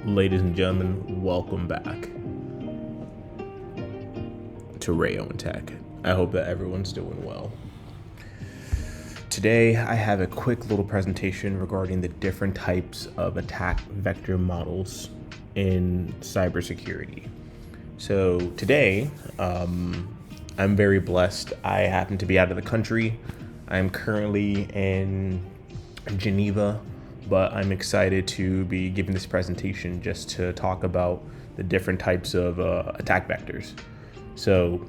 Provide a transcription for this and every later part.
Ladies and gentlemen, welcome back to Rayo and Tech. I hope that everyone's doing well. Today, I have a quick little presentation regarding the different types of attack vector models in cybersecurity. So today, I'm very blessed. I happen to be out of the country. I'm currently in Geneva, but I'm excited to be giving this presentation just to talk about the different types of attack vectors. So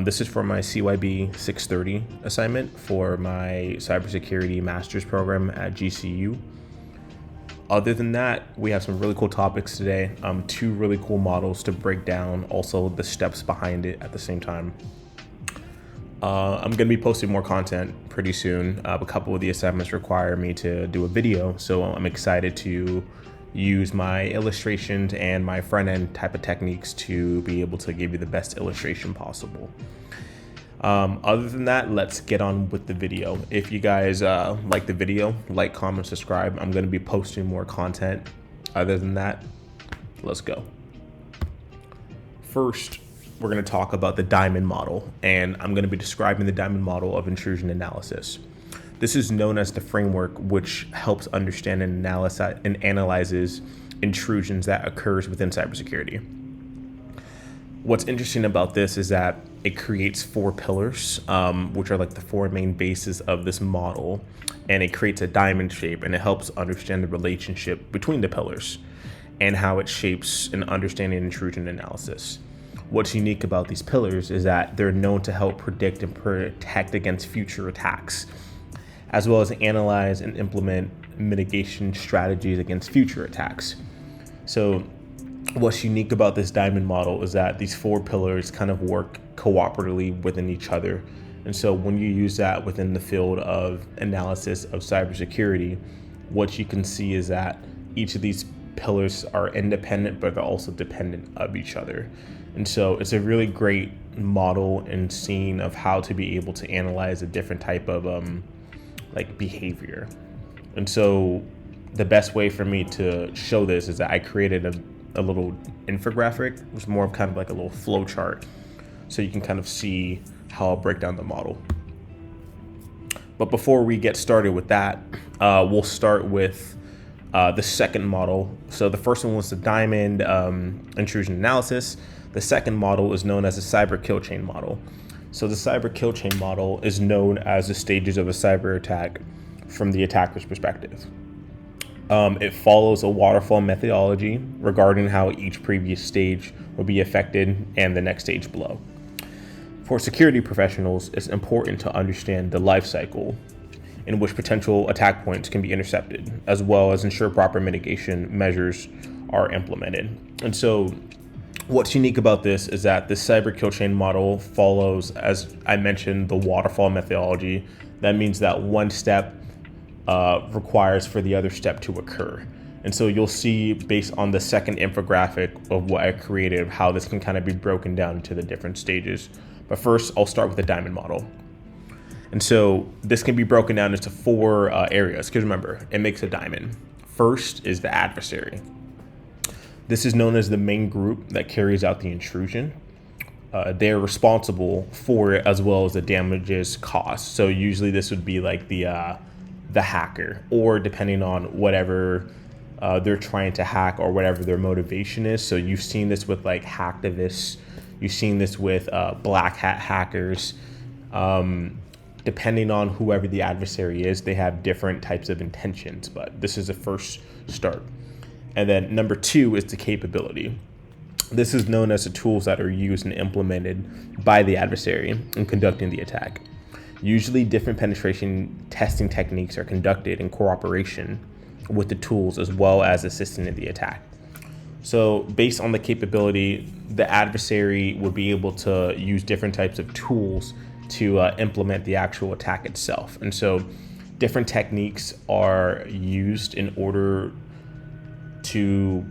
this is for my CYB 630 assignment for my cybersecurity master's program at GCU. Other than that, we have some really cool topics today, two really cool models to break down, also the steps behind it at the same time. I'm going to be posting more content pretty soon. A couple of the assignments require me to do a video, so I'm excited to use my illustrations and my front-end type of techniques to be able to give you the best illustration possible. Other than that, let's get on with the video. If you guys like the video, like, comment, subscribe. I'm going to be posting more content. Other than that, let's go. First, we're going to talk about the Diamond model, and I'm going to be describing the Diamond Model of Intrusion analysis. This is known as the framework which helps understand and analyzes intrusions that occurs within cybersecurity. What's interesting about this is that it creates four pillars, which are like the four main bases of this model, and it creates a diamond shape, and it helps understand the relationship between the pillars and how it shapes an understanding intrusion analysis. What's unique about these pillars is that they're known to help predict and protect against future attacks, as well as analyze and implement mitigation strategies against future attacks. So what's unique about this diamond model is that these four pillars kind of work cooperatively within each other. And so when you use that within the field of analysis of cybersecurity, what you can see is that each of these pillars are independent, but they're also dependent of each other. And so it's a really great model and scene of how to be able to analyze a different type of behavior. And so the best way for me to show this is that I created a little infographic. It was more of kind of like a little flow chart, so you can kind of see how I'll break down the model. But before we get started with that, we'll start with the second model. So the first one was the Diamond Intrusion analysis. The second model is known as the cyber kill chain model. So the cyber kill chain model is known as the stages of a cyber attack from the attacker's perspective. It follows a waterfall methodology regarding how each previous stage will be affected and the next stage below. For security professionals, it's important to understand the life cycle in which potential attack points can be intercepted, as well as ensure proper mitigation measures are implemented. And so what's unique about this is that the cyber kill chain model follows, as I mentioned, the waterfall methodology. That means that one step requires for the other step to occur. And so you'll see, based on the second infographic of what I created, how this can kind of be broken down into the different stages. But first, I'll start with the Diamond model. And so this can be broken down into four areas, because remember, it makes a diamond. First is the adversary. This is known as the main group that carries out the intrusion. They're responsible for it, as well as the damages caused. So usually this would be like the hacker, or depending on whatever they're trying to hack or whatever their motivation is. So you've seen this with like hacktivists. You've seen this with black hat hackers. Depending on whoever the adversary is, they have different types of intentions, but this is the first start. And then number two is the capability. This is known as the tools that are used and implemented by the adversary in conducting the attack. Usually different penetration testing techniques are conducted in cooperation with the tools, as well as assisting in the attack. So based on the capability, the adversary would be able to use different types of tools to implement the actual attack itself. And so different techniques are used in order to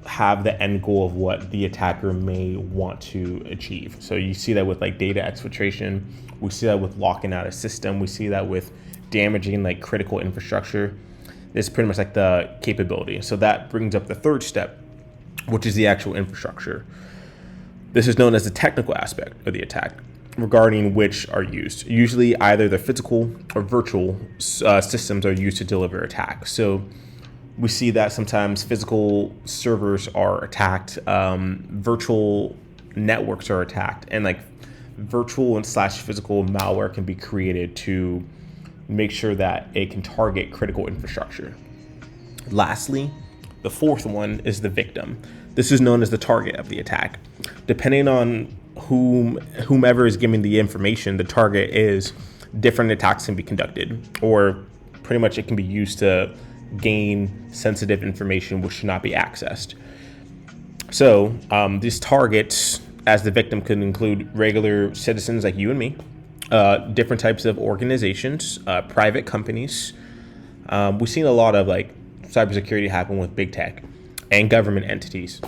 have the end goal of what the attacker may want to achieve. So you see that with like data exfiltration. We see that with locking out a system. We see that with damaging like critical infrastructure. This is pretty much like the capability. So that brings up the third step, which is the actual infrastructure. This is known as the technical aspect of the attack, regarding which are used. Usually either the physical or virtual systems are used to deliver attacks. So we see that sometimes physical servers are attacked, virtual networks are attacked, and like virtual and slash physical malware can be created to make sure that it can target critical infrastructure. Lastly, the fourth one is the victim. This is known as the target of the attack. Depending on whomever is giving the information the target is, different attacks can be conducted, or pretty much it can be used to gain sensitive information which should not be accessed. So these targets as the victim could include regular citizens like you and me, different types of organizations, private companies. We've seen a lot of like cybersecurity happen with big tech and government entities.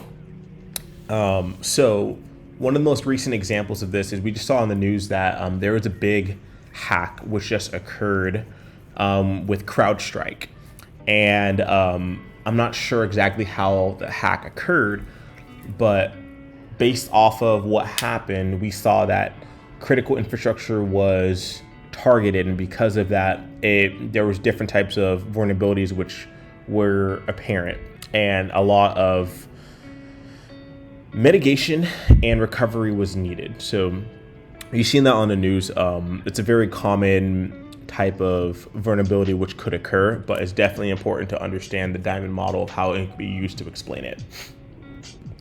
So one of the most recent examples of this is we just saw on the news that there was a big hack which just occurred with CrowdStrike. And I'm not sure exactly how the hack occurred, but based off of what happened, we saw that critical infrastructure was targeted, and because of that, there was different types of vulnerabilities which were apparent, and a lot of mitigation and recovery was needed. So you've seen that on the news. It's a very common type of vulnerability which could occur, but it's definitely important to understand the Diamond model of how it can be used to explain it.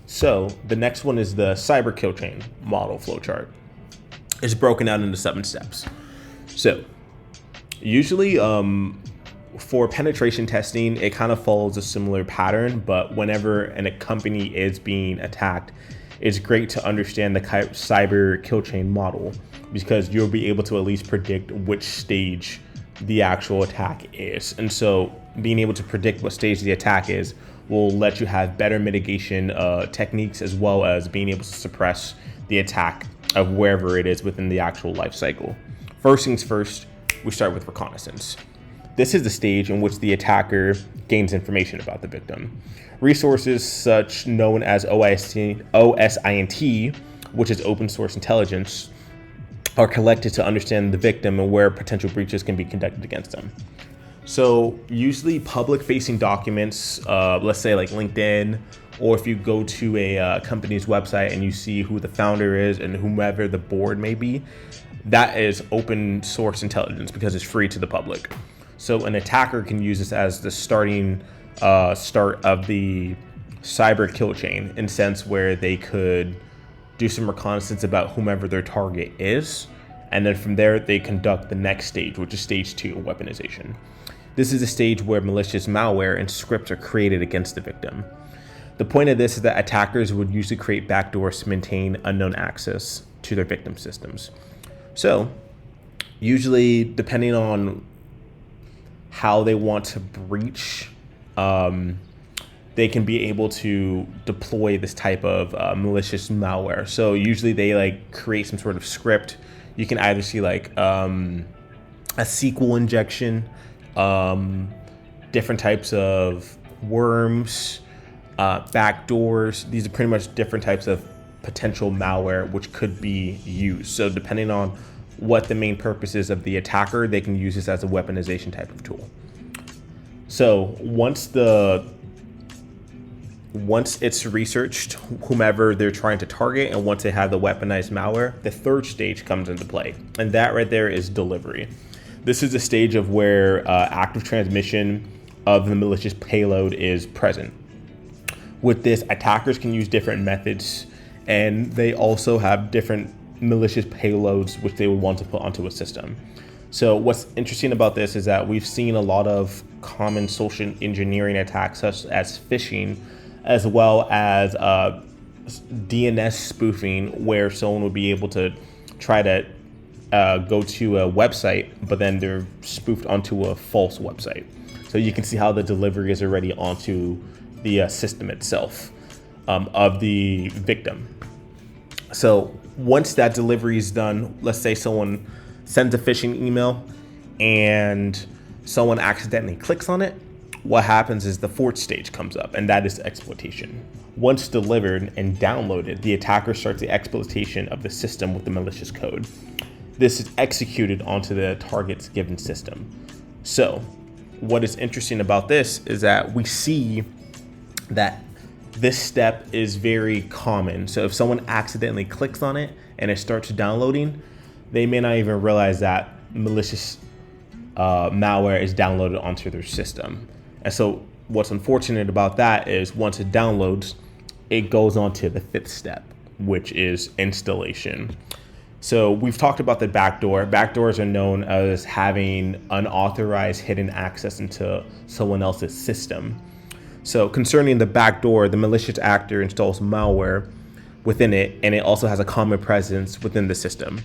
So the next one is the cyber kill chain model flowchart. It's broken down into 7 steps. So usually for penetration testing, it kind of follows a similar pattern, but whenever a company is being attacked, it's great to understand the cyber kill chain model, because you'll be able to at least predict which stage the actual attack is. And so being able to predict what stage the attack is will let you have better mitigation techniques, as well as being able to suppress the attack of wherever it is within the actual life cycle. First things first, we start with reconnaissance. This is the stage in which the attacker gains information about the victim. Resources such known as OSINT, which is open source intelligence, are collected to understand the victim and where potential breaches can be conducted against them. So usually public facing documents, let's say like LinkedIn, or if you go to a company's website and you see who the founder is and whomever the board may be, that is open source intelligence because it's free to the public. So an attacker can use this as the start of the cyber kill chain, in a sense where they could do some reconnaissance about whomever their target is, and then from there they conduct the next stage, which is stage 2, weaponization. This is a stage where malicious malware and scripts are created against the victim. The point of this is that attackers would usually create backdoors to maintain unknown access to their victim systems. So usually, depending on how they want to breach, they can be able to deploy this type of malicious malware. So usually they like create some sort of script. You can either see like a SQL injection, different types of worms, backdoors. These are pretty much different types of potential malware which could be used. So depending on what the main purpose is of the attacker, they can use this as a weaponization type of tool. So once it's researched, whomever they're trying to target, and once they have the weaponized malware, the third stage comes into play, and that right there is delivery. This is a stage of where active transmission of the malicious payload is present. With this, attackers can use different methods, and they also have different malicious payloads which they would want to put onto a system. So what's interesting about this is that we've seen a lot of common social engineering attacks, such as phishing, as well as DNS spoofing, where someone would be able to try to go to a website, but then they're spoofed onto a false website. So you can see how the delivery is already onto the system itself of the victim. So once that delivery is done, let's say someone sends a phishing email and someone accidentally clicks on it, what happens is the fourth stage comes up, and that is exploitation. Once delivered and downloaded, the attacker starts the exploitation of the system with the malicious code. This is executed onto the target's given system. So what is interesting about this is that we see that this step is very common. So if someone accidentally clicks on it and it starts downloading, they may not even realize that malicious malware is downloaded onto their system. And so what's unfortunate about that is once it downloads, it goes on to the fifth step, which is installation. So we've talked about the backdoor. Backdoors are known as having unauthorized hidden access into someone else's system. So concerning the backdoor, the malicious actor installs malware within it, and it also has a common presence within the system.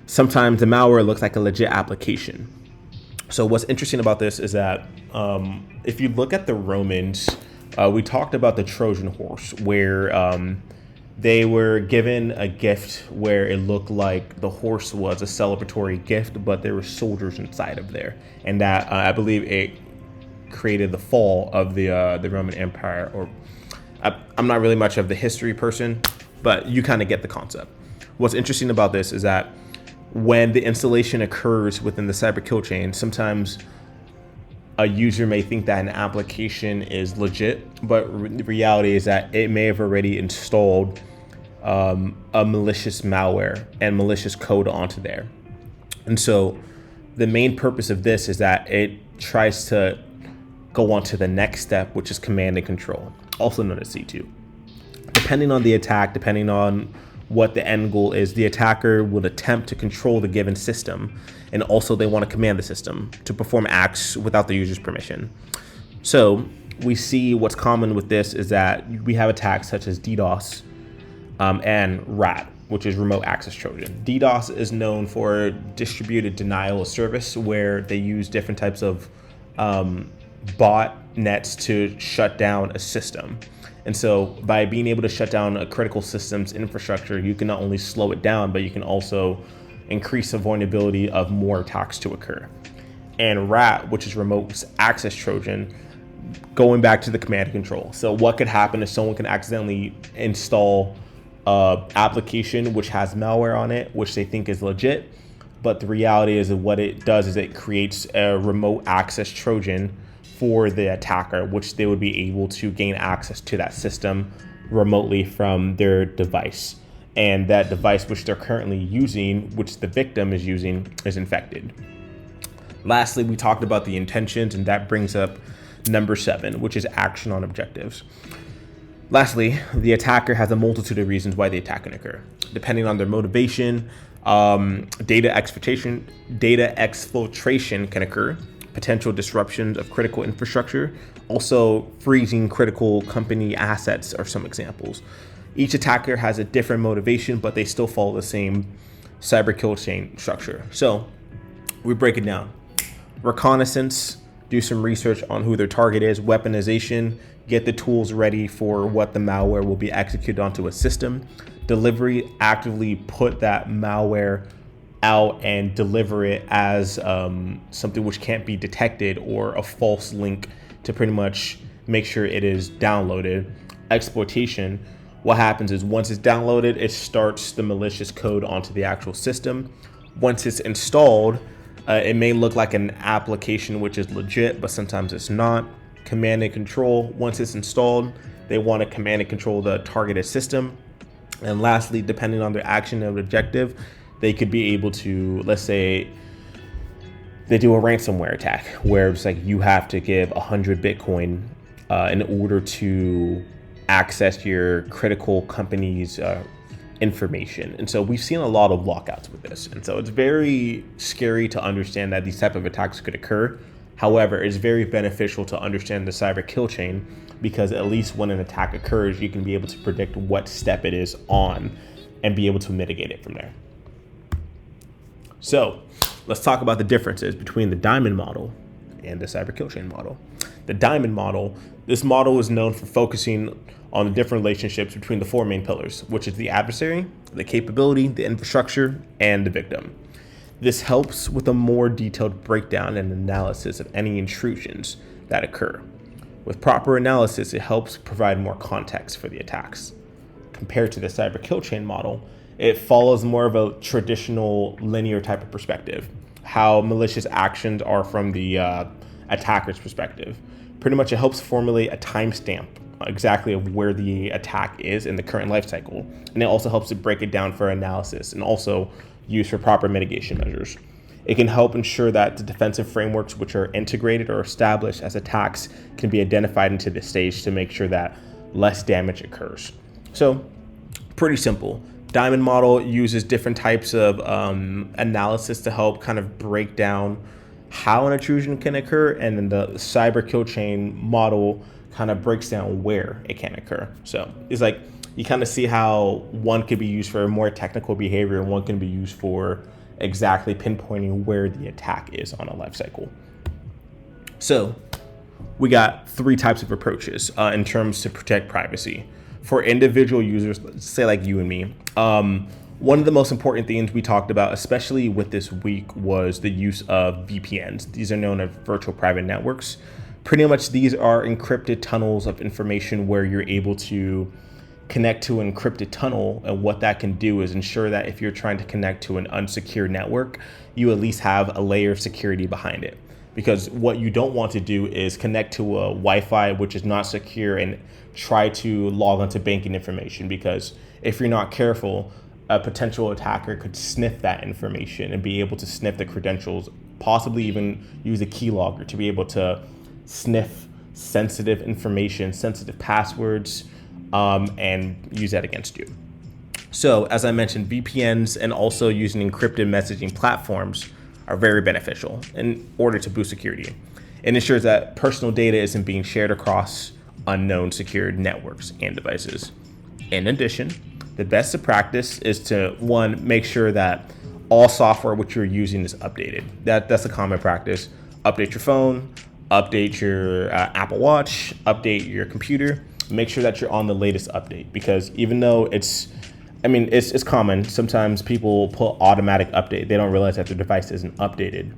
Sometimes the malware looks like a legit application. So what's interesting about this is that if you look at the Romans, we talked about the Trojan horse, where they were given a gift where it looked like the horse was a celebratory gift, but there were soldiers inside of there. And that, I believe it created the fall of the Roman Empire. Or I'm not really much of the history person, but you kind of get the concept. What's interesting about this is that when the installation occurs within the cyber kill chain, sometimes a user may think that an application is legit, but the reality is that it may have already installed a malicious malware and malicious code onto there. And so the main purpose of this is that it tries to go on to the next step, which is command and control, also known as C2. Depending on the attack, depending on what the end goal is, the attacker will attempt to control the given system, and also they want to command the system to perform acts without the user's permission. So we see what's common with this is that we have attacks such as DDoS and RAT, which is remote access Trojan. DDoS is known for distributed denial of service, where they use different types of botnets to shut down a system. And so by being able to shut down a critical system's infrastructure, you can not only slow it down, but you can also increase the vulnerability of more attacks to occur. And RAT, which is remote access Trojan, going back to the command and control. So what could happen is someone can accidentally install an application which has malware on it, which they think is legit. But the reality is that what it does is it creates a remote access Trojan for the attacker, which they would be able to gain access to that system remotely from their device. And that device which they're currently using, which the victim is using, is infected. Lastly, we talked about the intentions, and that brings up number 7, which is action on objectives. Lastly, the attacker has a multitude of reasons why the attack can occur. Depending on their motivation, data exfiltration can occur. Potential disruptions of critical infrastructure, also freezing critical company assets are some examples. Each attacker has a different motivation, but they still follow the same cyber kill chain structure. So we break it down. Reconnaissance, do some research on who their target is. Weaponization, get the tools ready for what the malware will be executed onto a system. Delivery, actively put that malware out and deliver it as something which can't be detected, or a false link to pretty much make sure it is downloaded. Exploitation, what happens is once it's downloaded, it starts the malicious code onto the actual system. Once it's installed, it may look like an application which is legit, but sometimes it's not. Command and control, once it's installed, they want to command and control the targeted system. And lastly, depending on their action and objective, they could be able to, let's say they do a ransomware attack where it's like you have to give 100 Bitcoin in order to access your critical company's information. And so we've seen a lot of lockouts with this. And so it's very scary to understand that these type of attacks could occur. However, it's very beneficial to understand the cyber kill chain, because at least when an attack occurs, you can be able to predict what step it is on and be able to mitigate it from there. So let's talk about the differences between the Diamond model and the cyber kill chain model. The Diamond model, this model is known for focusing on the different relationships between the 4 main pillars, which is the adversary, the capability, the infrastructure, and the victim. This helps with a more detailed breakdown and analysis of any intrusions, that occur. With proper analysis, it helps provide more context for the attacks. Compared to the cyber kill chain model, it follows more of a traditional linear type of perspective, how malicious actions are from the attacker's perspective. Pretty much it helps formulate a timestamp exactly of where the attack is in the current life cycle. And it also helps to break it down for analysis and also use for proper mitigation measures. It can help ensure that the defensive frameworks which are integrated or established as attacks can be identified into the stage to make sure that less damage occurs. So pretty simple. Diamond model uses different types of analysis to help kind of break down how an intrusion can occur, and then the cyber kill chain model kind of breaks down where it can occur. So it's like you kind of see how one could be used for more technical behavior and one can be used for exactly pinpointing where the attack is on a life cycle. So we got 3 types of approaches in terms to protect privacy. For individual users, say like you and me, one of the most important things we talked about, especially with this week, was the use of VPNs. These are known as virtual private networks. Pretty much these are encrypted tunnels of information where you're able to connect to an encrypted tunnel, and what that can do is ensure that if you're trying to connect to an unsecured network, you at least have a layer of security behind it. Because what you don't want to do is connect to a Wi-Fi which is not secure and try to log onto banking information, because if you're not careful, a potential attacker could sniff that information and be able to sniff the credentials, possibly even use a keylogger to be able to sniff sensitive information, sensitive passwords, and use that against you. So as I mentioned, VPNs and also using encrypted messaging platforms are very beneficial in order to boost security. It ensures that personal data isn't being shared across unknown secured networks and devices. In addition, the best of practice is to, one, make sure that all software which you're using is updated. That's a common practice. Update your phone, update your Apple Watch, update your computer. Make sure that you're on the latest update, because even though it's common, sometimes people put automatic update. They don't realize that their device isn't updated.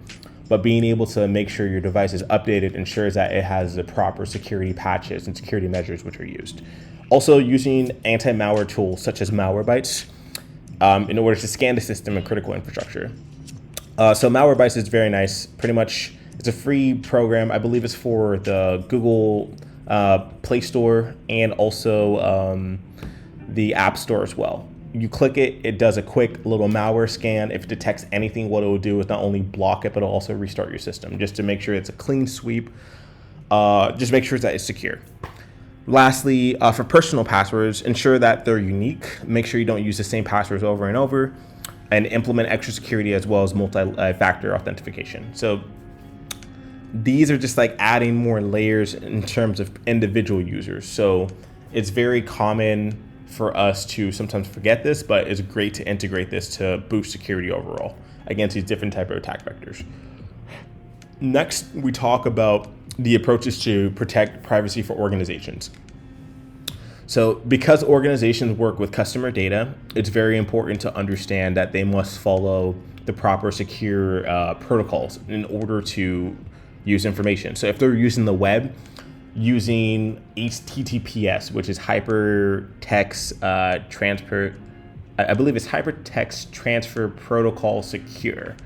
But being able to make sure your device is updated ensures that it has the proper security patches and security measures which are used. Also, using anti-malware tools such as Malwarebytes in order to scan the system and critical infrastructure. So Malwarebytes is very nice. Pretty much, it's a free program. I believe it's for the Google Play Store and also the App Store as well. You click it, it does a quick little malware scan. If it detects anything, what it will do is not only block it, but it'll also restart your system just to make sure it's a clean sweep. Just make sure that it's secure. Lastly, for personal passwords, ensure that they're unique. Make sure you don't use the same passwords over and over, and implement extra security as well as multi-factor authentication. So these are just like adding more layers in terms of individual users. So it's very common for us to sometimes forget this, but it's great to integrate this to boost security overall against these different type of attack vectors. Next, we talk about the approaches to protect privacy for organizations. So because organizations work with customer data, it's very important to understand that they must follow the proper secure protocols in order to use information. So if they're using the web, using HTTPS, which is Hypertext Transfer, I believe it's Hypertext Transfer Protocol Secure.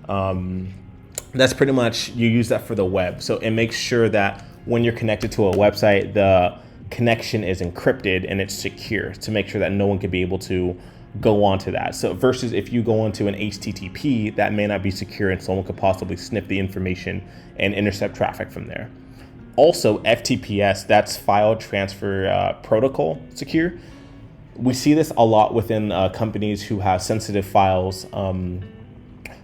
That's pretty much, you use that for the web. So it makes sure that when you're connected to a website, the connection is encrypted and it's secure to make sure that no one can be able to go onto that. So versus if you go onto an HTTP, that may not be secure and someone could possibly sniff the information and intercept traffic from there. Also, FTPS, that's File Transfer Protocol Secure. We see this a lot within companies who have sensitive files.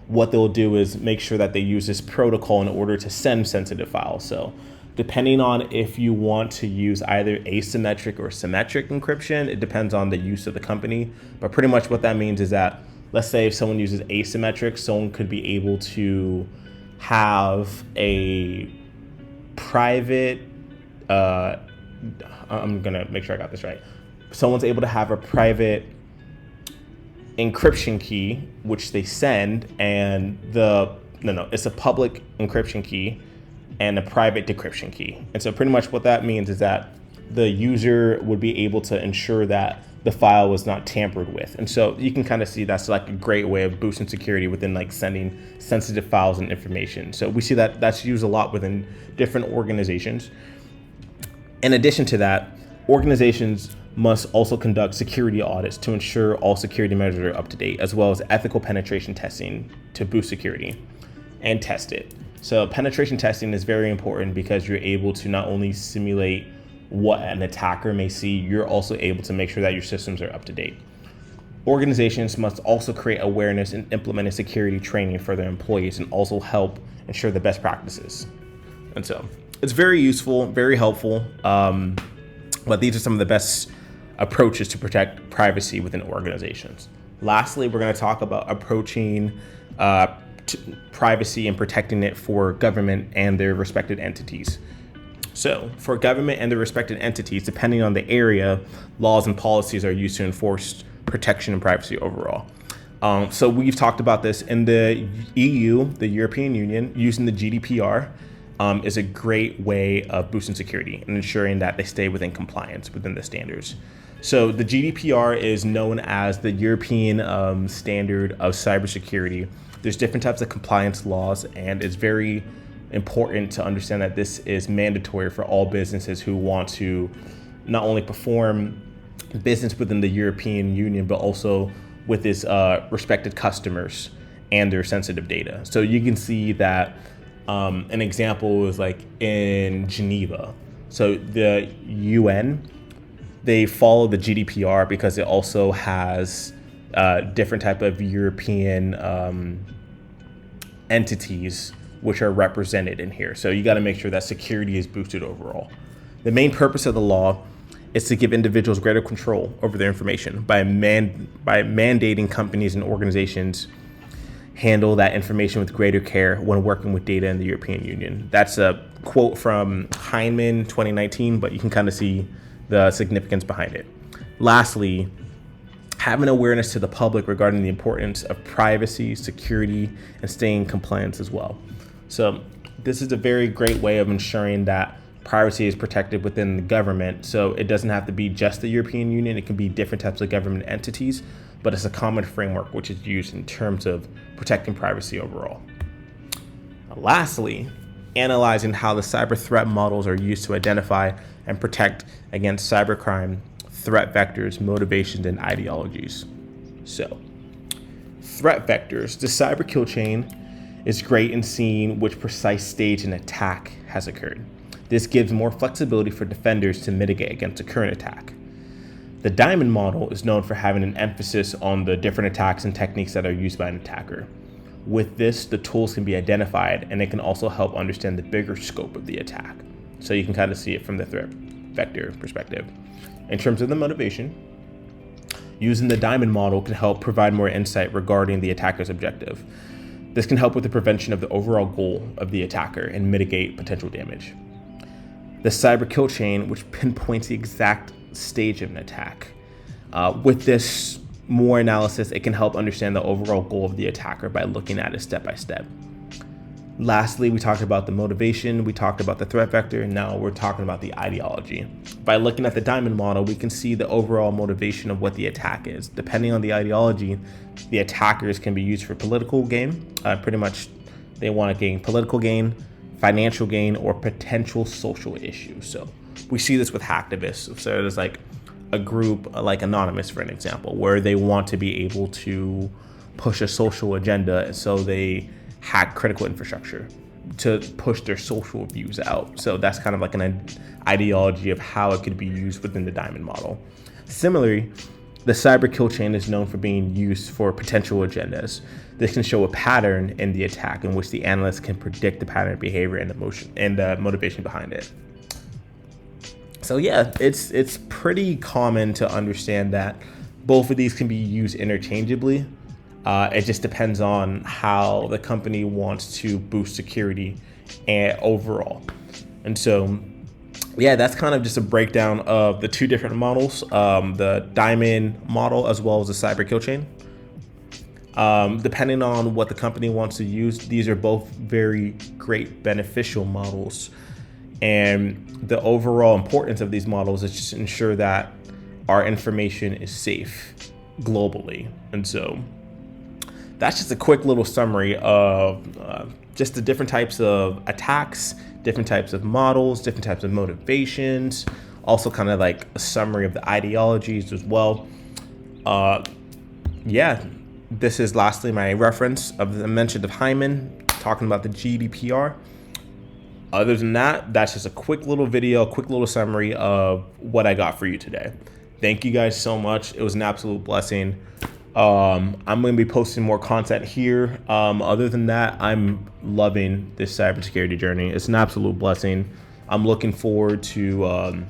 What they'll do is make sure that they use this protocol in order to send sensitive files. So depending on if you want to use either asymmetric or symmetric encryption, it depends on the use of the company. But pretty much what that means is that, let's say if someone uses asymmetric, someone could be able to have a private, I'm gonna make sure I got this right. Someone's able to have a private encryption key, which they send, and it's a public encryption key, and a private decryption key. And so pretty much what that means is that the user would be able to ensure that the file was not tampered with. And so you can kind of see that's like a great way of boosting security within like sending sensitive files and information. So we see that that's used a lot within different organizations. In addition to that, organizations must also conduct security audits to ensure all security measures are up to date, as well as ethical penetration testing to boost security and test it. So penetration testing is very important because you're able to not only simulate what an attacker may see, you're also able to make sure that your systems are up to date. Organizations must also create awareness and implement security training for their employees and also help ensure the best practices. And so it's very useful, very helpful. But these are some of the best approaches to protect privacy within organizations. Lastly, we're going to talk about approaching privacy and protecting it for government and their respected entities. So for government and their respected entities, depending on the area, laws and policies are used to enforce protection and privacy overall. So we've talked about this in the EU, the European Union, using the GDPR is a great way of boosting security and ensuring that they stay within compliance within the standards. So the GDPR is known as the European standard of cybersecurity. There's different types of compliance laws, and it's very important to understand that this is mandatory for all businesses who want to not only perform business within the European Union, but also with its respected customers and their sensitive data. So you can see that an example is like in Geneva. So the UN, they follow the GDPR because it also has different type of European entities which are represented in here. So you got to make sure that security is boosted overall. The main purpose of the law is to give individuals greater control over their information by mandating companies and organizations handle that information with greater care when working with data in the European Union. That's a quote from Heinemann 2019, but you can kind of see the significance behind it. Lastly, having awareness to the public regarding the importance of privacy, security, and staying in compliance as well. So this is a very great way of ensuring that privacy is protected within the government. So it doesn't have to be just the European Union. It can be different types of government entities, but it's a common framework which is used in terms of protecting privacy overall. Lastly, analyzing how the cyber threat models are used to identify and protect against cybercrime, threat vectors, motivations, and ideologies. So, threat vectors. The cyber kill chain is great in seeing which precise stage an attack has occurred. This gives more flexibility for defenders to mitigate against a current attack. The Diamond model is known for having an emphasis on the different attacks and techniques that are used by an attacker. With this, the tools can be identified, and it can also help understand the bigger scope of the attack. So you can kind of see it from the threat vector perspective. In terms of the motivation, using the Diamond model can help provide more insight regarding the attacker's objective. This can help with the prevention of the overall goal of the attacker and mitigate potential damage. The cyber kill chain, which pinpoints the exact stage of an attack. With this more analysis, it can help understand the overall goal of the attacker by looking at it step by step. Lastly, we talked about the motivation, we talked about the threat vector, and now we're talking about the ideology. By looking at the Diamond model, we can see the overall motivation of what the attack is. Depending on the ideology, the attackers can be used for political gain. Pretty much, they want to gain political gain, financial gain, or potential social issues. So we see this with hacktivists. So there's like a group like Anonymous, for an example, where they want to be able to push a social agenda, and so they hack critical infrastructure to push their social views out. So that's kind of like an ideology of how it could be used within the Diamond model. Similarly, the cyber kill chain is known for being used for potential agendas. This can show a pattern in the attack in which the analyst can predict the pattern of behavior and emotion and the motivation behind it. So yeah, it's pretty common to understand that both of these can be used interchangeably. It just depends on how the company wants to boost security and overall. And so, yeah, that's kind of just a breakdown of the two different models, the Diamond model as well as the cyber kill chain. Depending on what the company wants to use, these are both very great beneficial models. And the overall importance of these models is just to ensure that our information is safe globally. And so that's just a quick little summary of just the different types of attacks, different types of models, different types of motivations, also kind of like a summary of the ideologies as well. Yeah, this is lastly my reference of the mention of Hyman talking about the GDPR. Other than that, that's just a quick little video, quick little summary of what I got for you today. Thank you guys so much. It was an absolute blessing. I'm going to be posting more content here. Other than that, I'm loving this cybersecurity journey. It's an absolute blessing. I'm looking forward to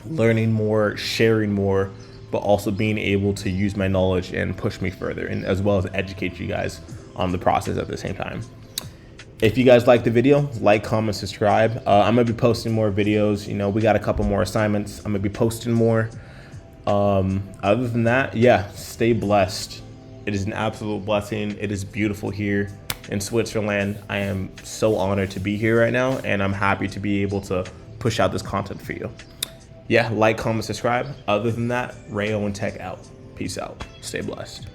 learning more, sharing more, but also being able to use my knowledge and push me further, and as well as educate you guys on the process at the same time. If you guys like the video, like, comment, subscribe. I'm gonna be posting more videos. You know, we got a couple more assignments. I'm gonna be posting more. Other than that, yeah, stay blessed. It is an absolute blessing. It is beautiful here in Switzerland. I am so honored to be here right now, and I'm happy to be able to push out this content for you. Yeah, like, comment, subscribe. Other than that, Rayo and Tech out. Peace out. Stay blessed.